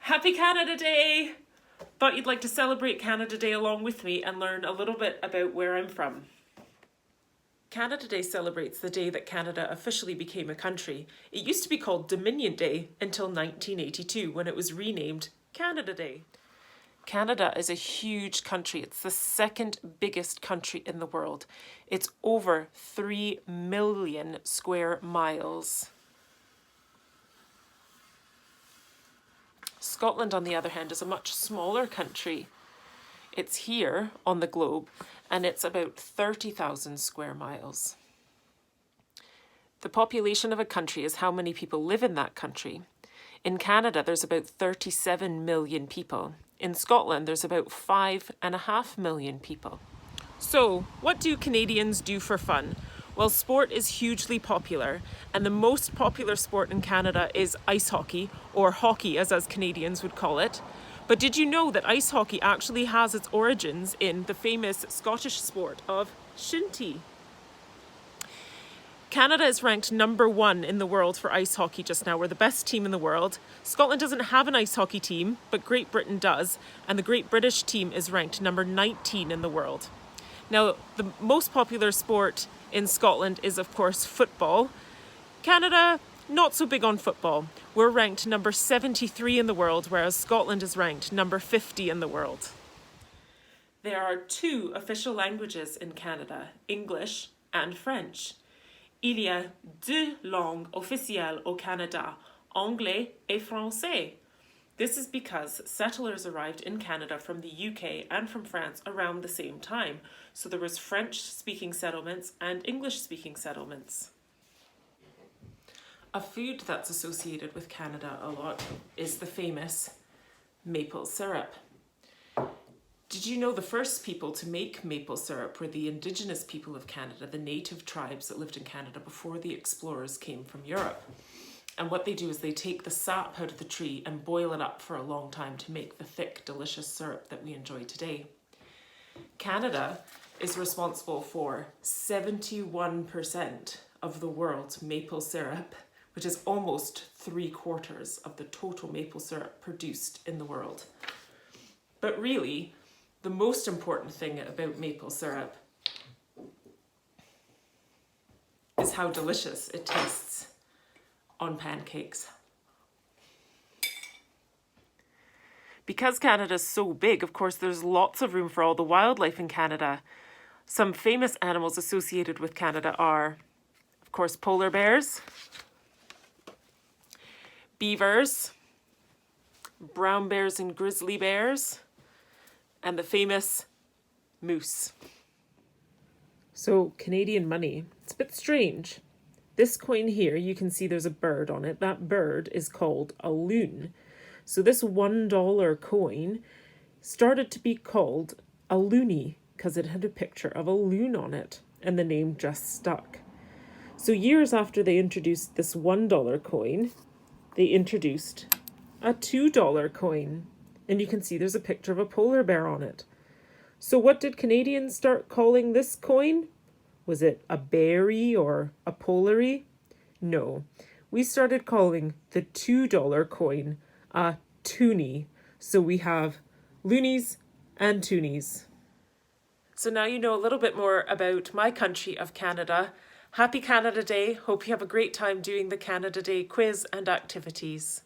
Happy Canada Day! Thought you'd like to celebrate Canada Day along with me and learn a little bit about where I'm from. Canada Day celebrates the day that Canada officially became a country. It used to be called Dominion Day until 1982 when it was renamed Canada Day. Canada is a huge country. It's the second biggest country in the world. It's over 3 million square miles. Scotland, on the other hand, is a much smaller country. It's here on the globe, and it's about 30,000 square miles. The population of a country is how many people live in that country. In Canada, there's about 37 million people. In Scotland, there's about 5.5 million people. So, what do Canadians do for fun? Well, sport is hugely popular, and the most popular sport in Canada is ice hockey, or hockey as us Canadians would call it. But did you know that ice hockey actually has its origins in the famous Scottish sport of shinty? Canada is ranked number 1 in the world for ice hockey just now. We're the best team in the world. Scotland doesn't have an ice hockey team, but Great Britain does, and the Great British team is ranked number 19 in the world. Now, the most popular sport in Scotland is, of course, football. Canada, not so big on football. We're ranked number 73 in the world, whereas Scotland is ranked number 50 in the world. There are 2 official languages in Canada, English and French. Il y a 2 langues officielles au Canada, anglais et français. This is because settlers arrived in Canada from the UK and from France around the same time. So there was French-speaking settlements and English-speaking settlements. A food that's associated with Canada a lot is the famous maple syrup. Did you know the first people to make maple syrup were the Indigenous people of Canada, the native tribes that lived in Canada before the explorers came from Europe? And what they do is they take the sap out of the tree and boil it up for a long time to make the thick, delicious syrup that we enjoy today. Canada is responsible for 71% of the world's maple syrup, which is almost 3/4 of the total maple syrup produced in the world. But really, the most important thing about maple syrup is how delicious it tastes on pancakes. Because Canada's so big, of course, there's lots of room for all the wildlife in Canada. Some famous animals associated with Canada are, of course, polar bears, beavers, brown bears and grizzly bears, and the famous moose. So, Canadian money, it's a bit strange. This coin here, you can see there's a bird on it. That bird is called a loon. So this $1 coin started to be called a loonie because it had a picture of a loon on it, and the name just stuck. So years after they introduced this $1 coin, they introduced a $2 coin. And you can see there's a picture of a polar bear on it. So what did Canadians start calling this coin? Was it a berry or a polary? No. We started calling the $2 coin a toonie. So we have loonies and toonies. So now you know a little bit more about my country of Canada. Happy Canada Day. Hope you have a great time doing the Canada Day quiz and activities.